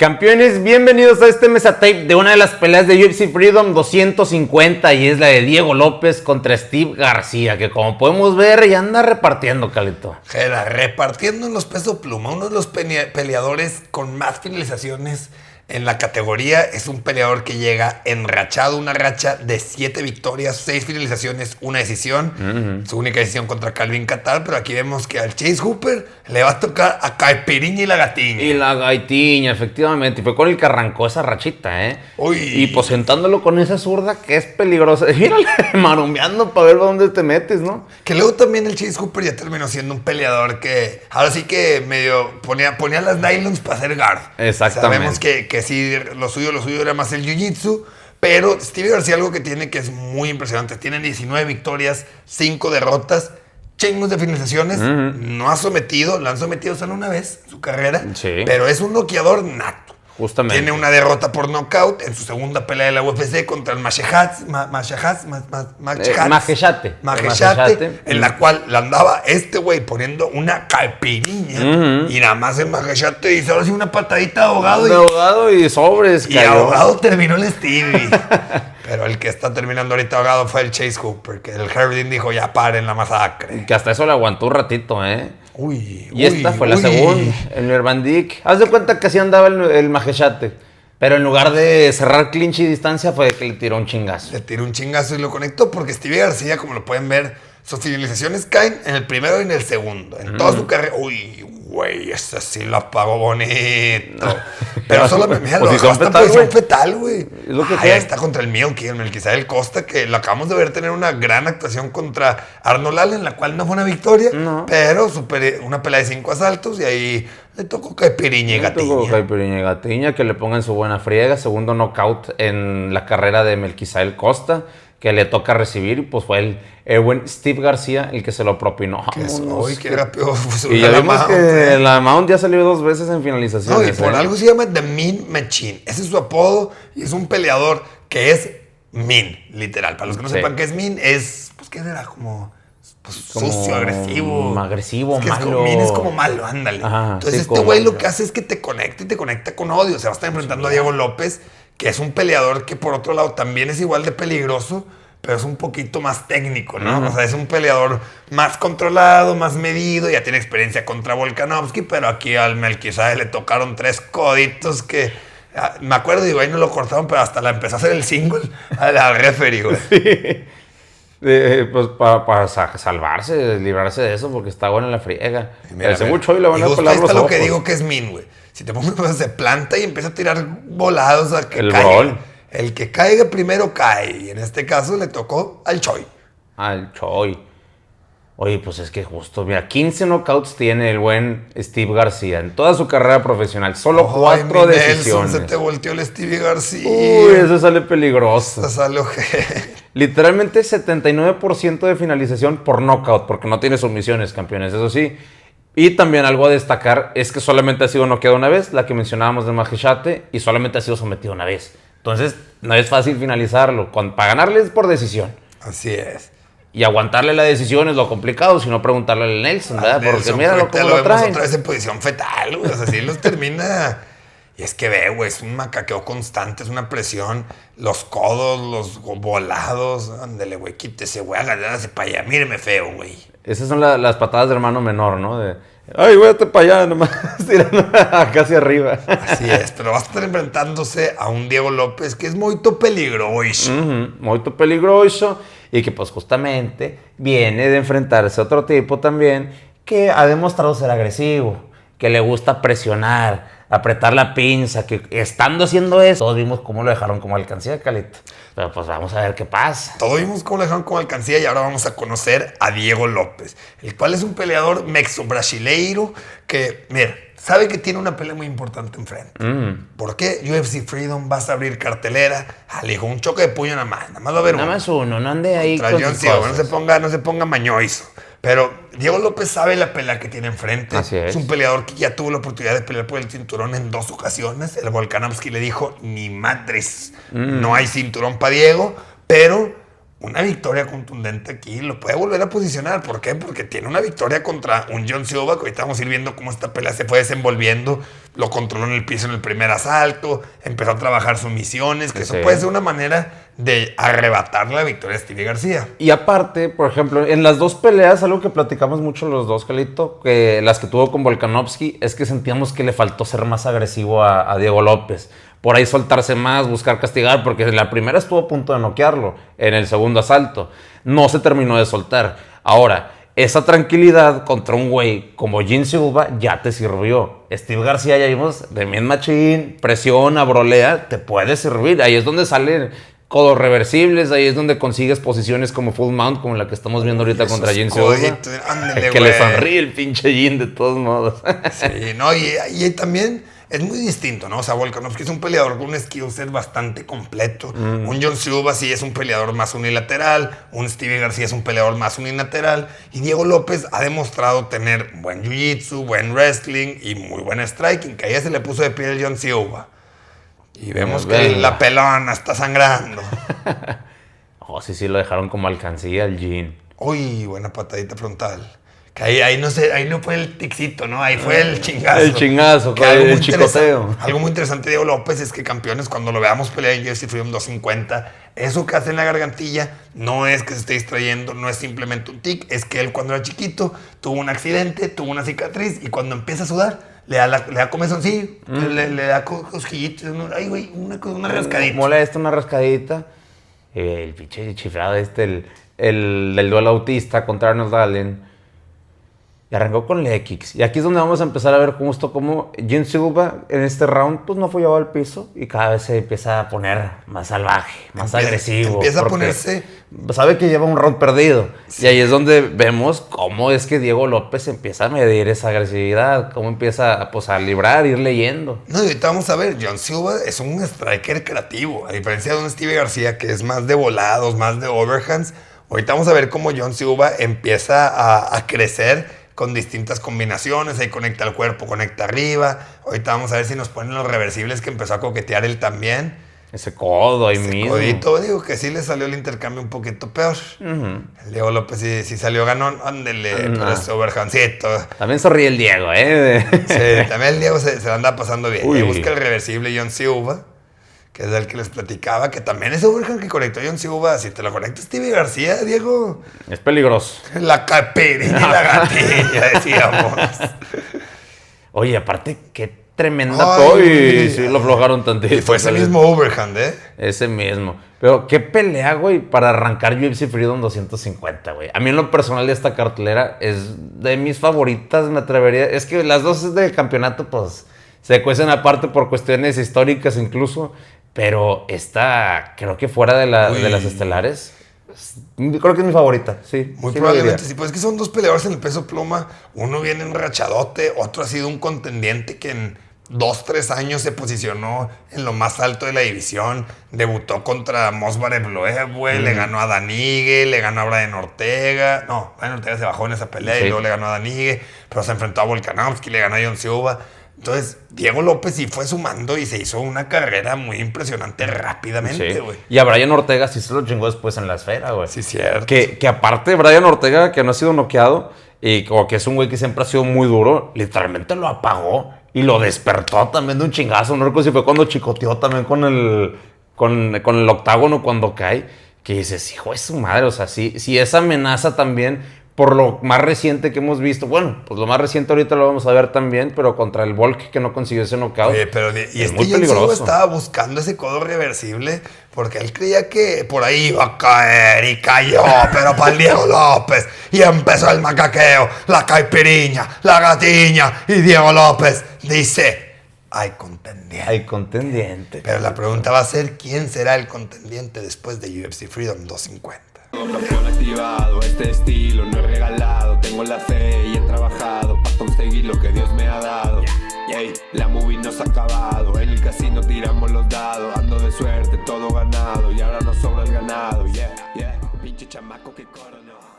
Campeones, bienvenidos a este Mesatape de una de las peleas de UFC Freedom 250 y es la de Diego López contra Steve García, que como podemos ver ya anda repartiendo, Calito. Repartiendo en los pesos pluma, uno de los peleadores con más finalizaciones en la categoría. Es un peleador que llega enrachado, una racha de 7 victorias, 6 finalizaciones, una decisión. Su única decisión contra Calvin Kattar, pero aquí vemos que al Chase Hooper le va a tocar a Caipirinha y la Gatiña. Y la Gaitiña, efectivamente, y fue con el que arrancó esa rachita, ¿eh? Uy. Y pues sentándolo con esa zurda que es peligrosa. Mírale, marumbeando para ver dónde te metes, ¿no? Que luego también el Chase Hooper ya terminó siendo un peleador que ahora sí que medio ponía las nylons para hacer guard. Exactamente. Sabemos que sí, lo suyo era más el jiu-jitsu, pero Steve García algo que tiene que es muy impresionante. Tiene 19 victorias, 5 derrotas, chingos de finalizaciones, no ha sometido, lo han sometido solo una vez en su carrera, sí, pero es un noqueador nato. Justamente. Tiene una derrota por knockout en su segunda pelea de la UFC contra el Maheshate, en la cual la andaba este güey poniendo una caipirinha y nada más el Maheshate hizo así una patadita de ahogado. De ahogado y sobres, y ahogado terminó el Stevie. Pero el que está terminando ahorita ahogado fue el Chase Hooper, que el Herndon dijo ya paren la masacre. Que hasta eso le aguantó un ratito, ¿eh? Y esta fue la segunda, el Nervandik. Haz de cuenta que así andaba el Maheshate. Pero en lugar de cerrar clinch y distancia, fue que le tiró un chingazo. Le tiró un chingazo y lo conectó porque Steve García, como lo pueden ver, sus finalizaciones caen en el primero y en el segundo. En toda su carrera. Güey, ese sí lo apagó bonito. Pero solo me mira, lo dejó hasta posición fetal, güey. Ahí está contra el Milky, el Melquizael Costa, que lo acabamos de ver tener una gran actuación contra Arnold Allen, la cual no fue una victoria, pero una pelea de 5 asaltos y ahí le tocó Caipirinha y Gatiña. Que le pongan su buena friega. Segundo knockout en la carrera de Melquizael Costa, que le toca recibir, y pues fue el buen Steve García el que se lo propinó. Qué rápido. Y ya vimos que la Mount ya salió 2 veces en finalizaciones. No, y por algo se llama The Mean Machine. Ese es su apodo y es un peleador que es mean, literal. Para los que no sepan qué es mean, es, pues, ¿qué era? Como sucio, agresivo. Agresivo, es que malo. Mean es como malo, ándale. Ajá, entonces este güey lo que hace es que te conecta y te conecta con odio. Se va a estar enfrentando a Diego López, que es un peleador que por otro lado también es igual de peligroso, pero es un poquito más técnico, ¿no? O sea, es un peleador más controlado, más medido, ya tiene experiencia contra Volkanovski, pero aquí al Melquizael le tocaron 3 coditos que... Me acuerdo, digo, ahí no lo cortaron, pero hasta la empezó a hacer el single al referee, güey. Sí. Pues para salvarse, librarse de eso, porque está bueno en la friega. Hace mucho y le van a pelar los ojos. Lo que digo que es mean, güey. Si te pones, se planta y empieza a tirar volados a que el caiga. Bol. El que caiga primero cae. Y en este caso le tocó al Choi. Al Choi. Oye, pues es que justo, mira, 15 knockouts tiene el buen Steve García en toda su carrera profesional. Solo 4 decisiones. Se te volteó el Steve García. Uy, eso sale peligroso. Eso sale ojete. Literalmente 79% de finalización por knockout, porque no tiene sumisiones, campeones, eso sí. Y también algo a destacar es que solamente ha sido noqueado una vez, la que mencionábamos de Maheshate, y solamente ha sido sometido una vez. Entonces, no es fácil finalizarlo. Para ganarle es por decisión. Así es. Y aguantarle la decisión es lo complicado, sino preguntarle al Nelson, ¿verdad? Porque mira cómo lo traen. Otra vez en posición fetal, güey. O sea, así los termina. Y es que ve, güey, es un macaqueo constante, es una presión. Los codos, los volados. Ándale, güey, quítese, güey, hágase para allá. Míreme feo, güey. Esas son las patadas de hermano menor, ¿no? Ay, vete para allá, nomás tirando casi arriba. Así es, pero va a estar enfrentándose a un Diego López que es muy peligroso. Muy peligroso. Y que pues justamente viene de enfrentarse a otro tipo también que ha demostrado ser agresivo, que le gusta presionar, apretar la pinza, que estando haciendo eso, todos vimos cómo lo dejaron como alcancía, Calito. Pero pues vamos a ver qué pasa. Todos vimos cómo lo dejaron como alcancía y ahora vamos a conocer a Diego López, el cual es un peleador mexo-brasileiro que, mira, sabe que tiene una pelea muy importante enfrente. ¿Por qué? UFC Freedom, vas a abrir cartelera. Alejo, un choque de puño nada más va a haber uno. Nada más uno, no ande ahí con sus cosas. No se ponga mañoso. Pero Diego López sabe la pelea que tiene enfrente. Así es. Es un peleador que ya tuvo la oportunidad de pelear por el cinturón en 2 ocasiones. El Volkanovski le dijo, ni madres, no hay cinturón para Diego. Pero una victoria contundente aquí lo puede volver a posicionar. ¿Por qué? Porque tiene una victoria contra un John Silva, que ahorita vamos a ir viendo cómo esta pelea se fue desenvolviendo. Lo controló en el piso en el primer asalto, empezó a trabajar sumisiones, que eso puede ser una manera de arrebatar la victoria a Stevie García. Y aparte, por ejemplo, en las dos peleas, algo que platicamos mucho los dos, Calito, que las que tuvo con Volkanovski, es que sentíamos que le faltó ser más agresivo a Diego López. Por ahí soltarse más, buscar castigar, porque en la primera estuvo a punto de noquearlo, en el segundo asalto. No se terminó de soltar. Ahora, esa tranquilidad contra un güey como Jean Silva ya te sirvió. Steve García, ya vimos, de Mean Machine, presiona, brolea, te puede servir. Ahí es donde salen codos reversibles, ahí es donde consigues posiciones como full mount, como la que estamos viendo ahorita contra Jean Silva. Ándale, que le sonríe el pinche Jean de todos modos. Sí, no, y también es muy distinto, ¿no? O sea, Volkanovski es un peleador con un skill set bastante completo. Un John Silva sí es un peleador más unilateral. Un Stevie García es un peleador más unilateral. Y Diego López ha demostrado tener buen jiu-jitsu, buen wrestling y muy buen striking. Que ayer se le puso de pie el John Silva. Y vemos que la pelona está sangrando. Oh, sí, lo dejaron como alcancía el Jean. Uy, buena patadita frontal. Que ahí no sé, ahí no fue el ticito, ¿no? Ahí fue el chingazo. El chingazo, el chicoteo. Algo muy interesante de Diego López es que campeones, cuando lo veamos pelear en UFC Freedom 250, eso que hace en la gargantilla no es que se esté distrayendo, no es simplemente un tic, es que él cuando era chiquito tuvo un accidente, tuvo una cicatriz y cuando empieza a sudar, le da comezoncillo, le da cosquillitos, ay, güey, una rascadita. Molesta, una rascadita. El pinche chiflado el del duelo autista contra Arnold Allen. Y arrancó con leg kicks. Y aquí es donde vamos a empezar a ver justo cómo Jean Silva en este round pues no fue llevado al piso y cada vez se empieza a poner más salvaje, más agresivo. Empieza a ponerse... Sabe que lleva un round perdido. Sí. Y ahí es donde vemos cómo es que Diego López empieza a medir esa agresividad, cómo empieza pues, a librar, ir leyendo. No, y ahorita vamos a ver, John Silva es un striker creativo, a diferencia de un Stevie García que es más de volados, más de overhands. Ahorita vamos a ver cómo John Silva empieza a crecer con distintas combinaciones, ahí conecta el cuerpo, conecta arriba. Ahorita vamos a ver si nos ponen los reversibles que empezó a coquetear él también. Ese codo ahí mismo. Codito, digo que sí le salió el intercambio un poquito peor. El Diego López sí salió ganón, ándele, pero ese overhandcito. También sonríe el Diego, Sí, también el Diego se la anda pasando bien. Y busca el reversible John Silva, que es el que les platicaba, que también ese overhand que conectó John Silva, si te lo conecta Stevie García, Diego. Es peligroso. La capirilla y la gatilla, decíamos. Oye, aparte, qué tremenda y sí lo aflojaron tantito. Y fue ese mismo overhand, Ese mismo. Pero qué pelea, güey, para arrancar UFC Freedom 250, güey. A mí en lo personal de esta cartelera es de mis favoritas, me atrevería. Es que las dos del campeonato, pues, se cuecen aparte por cuestiones históricas incluso. Pero esta, creo que fuera de las estelares, creo que es mi favorita, sí. Muy probablemente sí, pues es que son dos peleadores en el peso pluma. Uno viene enrachadote, otro ha sido un contendiente que en 2-3 años se posicionó en lo más alto de la división. Debutó contra Movsar Evloev, güey, le ganó a Danigue, le ganó a Brian Ortega. No, Brian Ortega se bajó en esa pelea y luego le ganó a Danigue, pero se enfrentó a Volkanovski, le ganó a John Silva. Entonces, Diego López sí fue sumando y se hizo una carrera muy impresionante rápidamente, güey. Y a Brian Ortega sí se lo chingó después en la esfera, güey. Sí, cierto. Que aparte, Brian Ortega, que no ha sido noqueado, y como que es un güey que siempre ha sido muy duro, literalmente lo apagó y lo despertó también de un chingazo. No recuerdo si fue cuando chicoteó también con el octágono cuando cae, que dices, hijo de su madre, o sea, sí esa amenaza también... Por lo más reciente que hemos visto, bueno, pues lo más reciente ahorita lo vamos a ver también, pero contra el Volk que no consiguió ese knockout. Oye, pero es muy peligroso. Estaba buscando ese codo reversible porque él creía que por ahí iba a caer y cayó, pero para el Diego López. Y empezó el macaqueo, la caipiriña, la gatiña y Diego López dice, hay contendiente. Hay contendiente. Pero la pregunta va a ser, ¿quién será el contendiente después de UFC Freedom 250? Campeón activado, este estilo no es regalado. Tengo la fe y he trabajado para conseguir lo que Dios me ha dado. La movie no se ha acabado, en el casino tiramos los dados. Ando de suerte, todo ganado y ahora nos sobra el ganado. Pinche chamaco que corre, no.